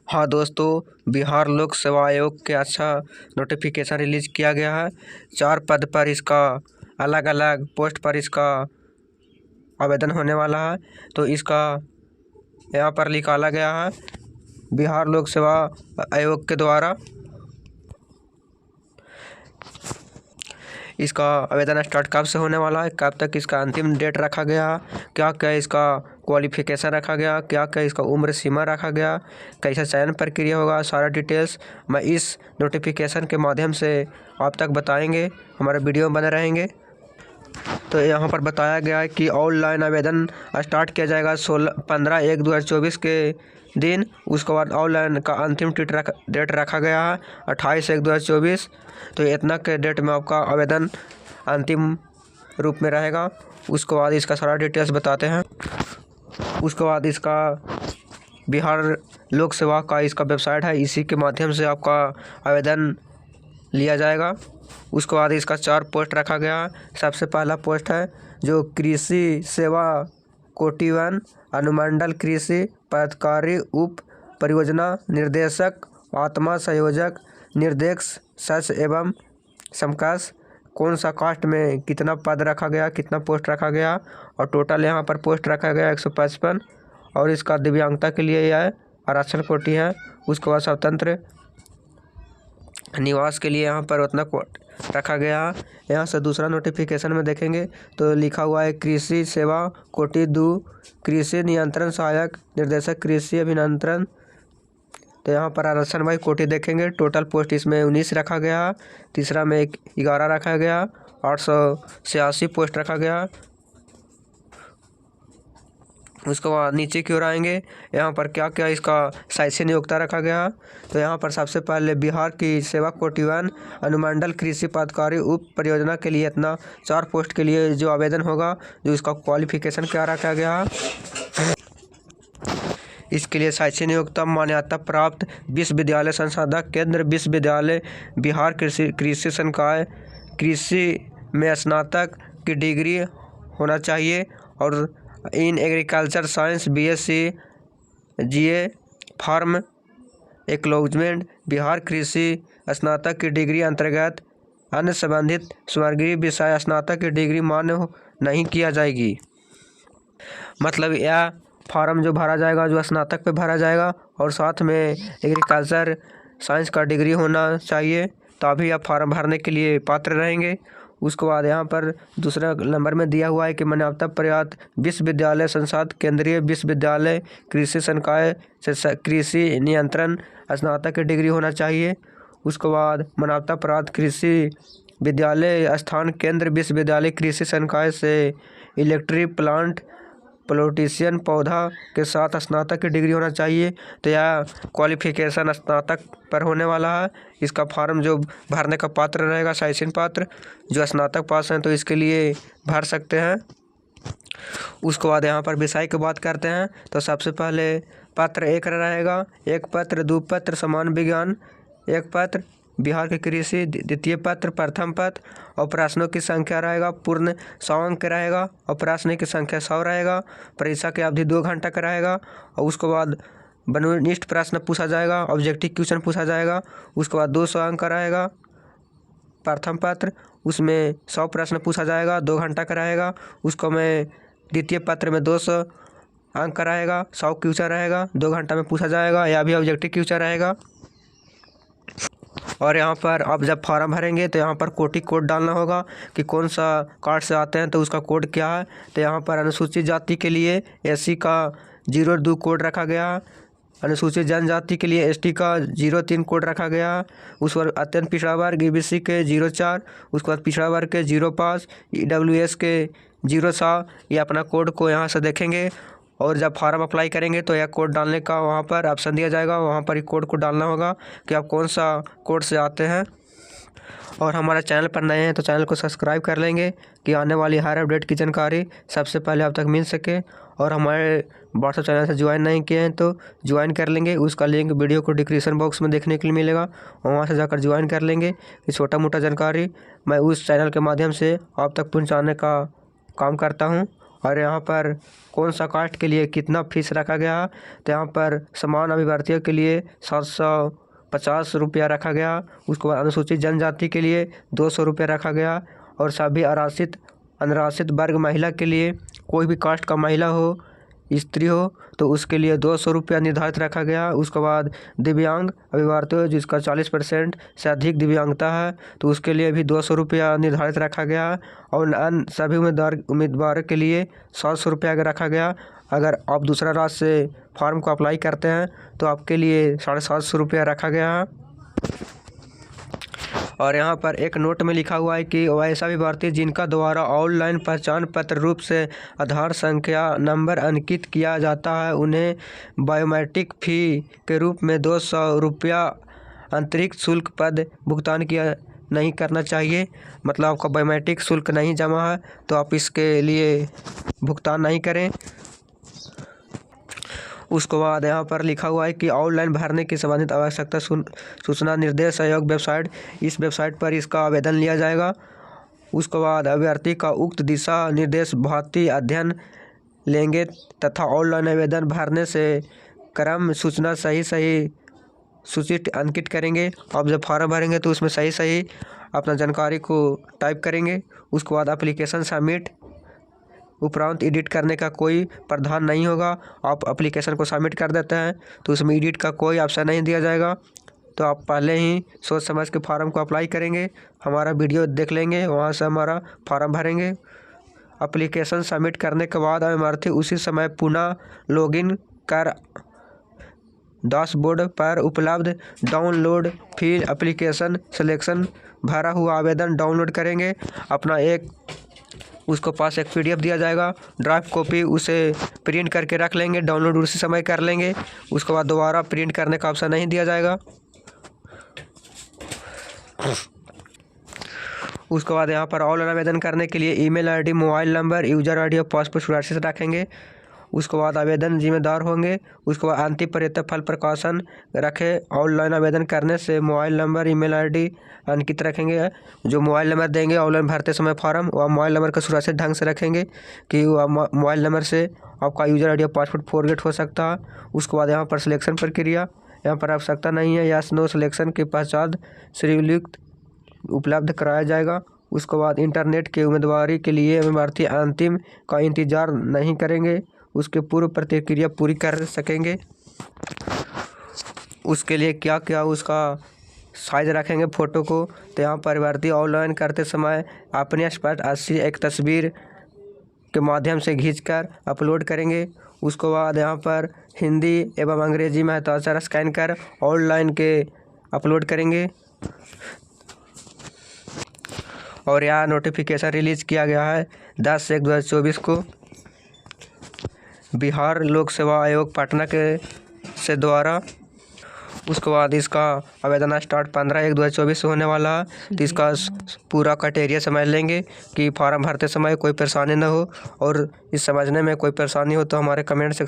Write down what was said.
हाँ दोस्तों, बिहार लोक सेवा आयोग के अच्छा नोटिफिकेशन रिलीज किया गया है। 4 पद पर इसका अलग अलग पोस्ट पर इसका आवेदन होने वाला है। तो इसका यहाँ पर निकाला गया है बिहार लोक सेवा आयोग के द्वारा। इसका आवेदन स्टार्ट कब से होने वाला है, कब तक इसका अंतिम डेट रखा गया, क्या क्या इसका क्वालिफिकेशन रखा गया, क्या क्या इसका उम्र सीमा रखा गया, कैसा चयन प्रक्रिया होगा, सारा डिटेल्स मैं इस नोटिफिकेशन के माध्यम से आप तक बताएंगे। हमारे वीडियो में बने रहेंगे। तो यहाँ पर बताया गया है कि ऑनलाइन आवेदन स्टार्ट किया जाएगा 15/1/2024 के दिन। उसके बाद ऑनलाइन का अंतिम डेट रखा गया है 28/1/2024। तो इतना के डेट में आपका आवेदन अंतिम रूप में रहेगा। उसके बाद इसका सारा डिटेल्स बताते हैं। उसके बाद इसका बिहार लोक सेवा का इसका वेबसाइट है, इसी के माध्यम से आपका आवेदन लिया जाएगा। उसके बाद इसका 4 पोस्ट रखा गया। सबसे पहला पोस्ट है जो कृषि सेवा कोटि 1 अनुमंडल कृषि पदाधिकारी उप परियोजना निर्देशक आत्मा संयोजक निर्देशक सच एवं समकक्ष। कौन सा कास्ट में कितना पद रखा गया, कितना पोस्ट रखा गया, और टोटल यहाँ पर पोस्ट रखा गया 155। और इसका दिव्यांगता के लिए यह आरक्षण कोटि है। उसके बाद स्वतंत्र निवास के लिए यहाँ पर उतना रखा गया है। यहाँ से दूसरा नोटिफिकेशन में देखेंगे तो लिखा हुआ है कृषि सेवा कोटि 2 कृषि नियंत्रण सहायक निर्देशक कृषि अभियंत्रण। तो यहाँ पर आरक्षण वाइज कोटि देखेंगे। टोटल पोस्ट इसमें 19 रखा गया। तीसरा में 11 रखा गया। 886 पोस्ट रखा गया। उसके बाद नीचे की ओर आएंगे, यहाँ पर क्या क्या इसका शैक्षिक नियोक्ता रखा गया। तो यहाँ पर सबसे पहले बिहार की सेवा कोटि 1 अनुमंडल कृषि पदाधिकारी उप परियोजना के लिए इतना 4 पोस्ट के लिए जो आवेदन होगा, जो इसका क्वालिफिकेशन क्या रखा गया। इसके लिए शैक्षिक नियोक्ता मान्यता प्राप्त विश्वविद्यालय संसाधक केंद्र विश्वविद्यालय बिहार कृषि संकाय कृषि में स्नातक की डिग्री होना चाहिए, और in agriculture science BSc GA farm acknowledgement Bihar कृषि स्नातक की डिग्री अंतर्गत अन्य संबंधित सामग्री विषय स्नातक की डिग्री मान्य नहीं किया जाएगी। मतलब यह फार्म जो भरा जाएगा, जो स्नातक पे भरा जाएगा, और साथ में एग्रीकल्चर साइंस का डिग्री होना चाहिए, तभी आप फार्म भरने के लिए पात्र रहेंगे। उसके बाद यहाँ पर दूसरा नंबर में दिया हुआ है कि मान्यता प्राप्त विश्वविद्यालय संसाध केंद्रीय विश्वविद्यालय कृषि संकाय से कृषि नियंत्रण स्नातक की डिग्री होना चाहिए। उसके बाद मान्यता प्राप्त कृषि विद्यालय स्थान केंद्र विश्वविद्यालय कृषि संकाय से इलेक्ट्रिक प्लांट प्लोटिशियन पौधा के साथ स्नातक की डिग्री होना चाहिए। तो यह क्वालिफिकेशन स्नातक पर होने वाला है। इसका फॉर्म जो भरने का पात्र रहेगा, शैक्षणिक पात्र जो स्नातक पास हैं तो इसके लिए भर सकते हैं। उसके बाद यहाँ पर विषय की बात करते हैं। तो सबसे पहले पत्र 1 रहेगा, 1 पत्र 2 पत्र समान विज्ञान 1 पत्र बिहार के कृषि, द्वितीय पत्र प्रथम पत्र, और प्रश्नों की संख्या रहेगा पूर्ण 100 अंक रहेगा, और प्रश्न की संख्या 100 रहेगा। परीक्षा की अवधि 2 घंटा का रहेगा। और उसके बाद वस्तुनिष्ठ प्रश्न पूछा जाएगा, ऑब्जेक्टिव क्वेश्चन पूछा जाएगा। उसके बाद 200 अंक का रहेगा प्रथम पत्र, उसमें 100 प्रश्न पूछा जाएगा, 2 घंटा का रहेगा। उसको में द्वितीय पत्र में 200 अंक का रहेगा, 100 क्वेश्चन रहेगा, 2 घंटा में पूछा जाएगा। यह भी ऑब्जेक्टिव क्वेश्चन रहेगा। और यहाँ पर आप जब फॉर्म भरेंगे तो यहाँ पर कोटि कोड डालना होगा कि कौन सा कार्ड से आते हैं तो उसका कोड क्या है। तो यहाँ पर अनुसूचित जाति के लिए SC का 02 कोड रखा गया, अनुसूचित जनजाति के लिए ST का 03 कोड रखा गया। उस पर अत्यंत पिछड़ा वर्ग EBC के 04, उसके बाद पिछड़ा वर्ग के 05, EWS के 07। ये अपना कोड को यहाँ से देखेंगे, और जब फार्म अप्लाई करेंगे तो यह कोड डालने का वहाँ पर ऑप्शन दिया जाएगा। वहाँ पर ही कोड को डालना होगा कि आप कौन सा कोड से आते हैं। और हमारा चैनल पर नए हैं तो चैनल को सब्सक्राइब कर लेंगे कि आने वाली हर अपडेट की जानकारी सबसे पहले आप तक मिल सके। और हमारे व्हाट्सएप चैनल से ज्वाइन नहीं किए हैं तो ज्वाइन कर लेंगे। उसका लिंक वीडियो को डिस्क्रिप्शन बॉक्स में देखने के लिए मिलेगा, वहाँ से जाकर ज्वाइन कर लेंगे। ये छोटा मोटा जानकारी मैं उस चैनल के माध्यम से आप तक पहुँचाने का काम करता हूँ। और यहाँ पर कौन सा कास्ट के लिए कितना फीस रखा गया, तो यहाँ पर समान अभिभारतीयों के लिए 750 रुपया रखा गया। उसके बाद अनुसूचित जनजाति के लिए 200 रुपया रखा गया। और सभी अनारक्षित वर्ग महिला के लिए, कोई भी कास्ट का महिला हो, स्त्री हो, तो उसके लिए 200 रुपया निर्धारित रखा गया। उसके बाद दिव्यांग अभिभारतीय जिसका 40% से अधिक दिव्यांगता है, तो उसके लिए भी 200 रुपया निर्धारित रखा गया। और अन्य सभी उम्मीदवारों के लिए 700 रुपया रखा गया। अगर आप दूसरा राज्य से फॉर्म को अप्लाई करते हैं तो आपके लिए 750 रुपया रखा गया है। और यहाँ पर एक नोट में लिखा हुआ है कि वैसा अभिभारती जिनका द्वारा ऑनलाइन पहचान पत्र रूप से आधार संख्या नंबर अंकित किया जाता है, उन्हें बायोमेट्रिक फ़ी के रूप में 200 रुपया अतिरिक्त शुल्क पद भुगतान किया नहीं करना चाहिए। मतलब आपका बायोमेट्रिक शुल्क नहीं जमा है तो आप इसके लिए भुगतान नहीं करें। उसके बाद यहाँ पर लिखा हुआ है कि ऑनलाइन भरने की संबंधित आवश्यकता सूचना निर्देश आयोग वेबसाइट, इस वेबसाइट पर इसका आवेदन लिया जाएगा। उसके बाद अभ्यर्थी का उक्त दिशा निर्देश भौतिक अध्ययन लेंगे तथा ऑनलाइन आवेदन भरने से क्रम सूचना सही सूचित अंकित करेंगे। आप जब फॉर्म भरेंगे तो उसमें सही अपना जानकारी को टाइप करेंगे। उसके बाद एप्लीकेशन सबमिट उपरांत एडिट करने का कोई प्रावधान नहीं होगा। आप एप्लीकेशन को सबमिट कर देते हैं तो उसमें एडिट का कोई ऑप्शन नहीं दिया जाएगा। तो आप पहले ही सोच समझ के फॉर्म को अप्लाई करेंगे, हमारा वीडियो देख लेंगे, वहाँ से हमारा फॉर्म भरेंगे। एप्लीकेशन सबमिट करने के बाद अभ्यर्थी उसी समय पुनः लॉगिन कर डैशबोर्ड पर उपलब्ध डाउनलोड फिर एप्लीकेशन सिलेक्शन भरा हुआ आवेदन डाउनलोड करेंगे। उसको पास एक PDF दिया जाएगा, ड्राफ्ट कॉपी उसे प्रिंट करके रख लेंगे, डाउनलोड उसी समय कर लेंगे। उसके बाद दोबारा प्रिंट करने का ऑप्शन नहीं दिया जाएगा। उसके बाद यहाँ पर ऑनलाइन आवेदन करने के लिए email ID, mobile number, user ID और पासपोर्ट सुरक्षित रखेंगे। उसके बाद आवेदन जिम्मेदार होंगे। उसके बाद अंतिम वरीयता फल प्रकाशन रखें। ऑनलाइन आवेदन करने से मोबाइल नंबर, ईमेल ID अंकित रखेंगे। जो मोबाइल नंबर देंगे ऑनलाइन भरते समय फॉर्म, वह मोबाइल नंबर का सुरक्षित ढंग से रखेंगे कि वह मोबाइल नंबर से आपका यूजर ID और पासपोर्ट फॉरगेट हो सकता है। उसके बाद यहाँ पर सिलेक्शन प्रक्रिया, यहाँ पर आवश्यकता नहीं है, यस नो सिलेक्शन के पश्चात श्रेणीयुक्त उपलब्ध कराया जाएगा। उसके बाद इंटरनेट के उम्मीदवारी के लिए अभ्यर्थी अंतिम का इंतजार नहीं करेंगे, उसके पूर्व प्रतिक्रिया पूरी कर सकेंगे। उसके लिए क्या उसका साइज रखेंगे फ़ोटो को, तो यहाँ पर अभ्यर्थी ऑनलाइन करते समय अपने स्पष्ट असली एक तस्वीर के माध्यम से खींचकर अपलोड करेंगे। उसके बाद यहाँ पर हिंदी एवं अंग्रेजी में हस्ताक्षर स्कैन कर ऑनलाइन के अपलोड करेंगे। और यह नोटिफिकेशन रिलीज़ किया गया है 10/1/2024 को बिहार लोक सेवा आयोग पटना से द्वारा। उसके बाद इसका आवेदन स्टार्ट 15/1/2024 से होने वाला है। तो इसका पूरा क्राइटेरिया समझ लेंगे कि फॉर्म भरते समय कोई परेशानी ना हो। और इस समझने में कोई परेशानी हो तो हमारे कमेंट सेक्शन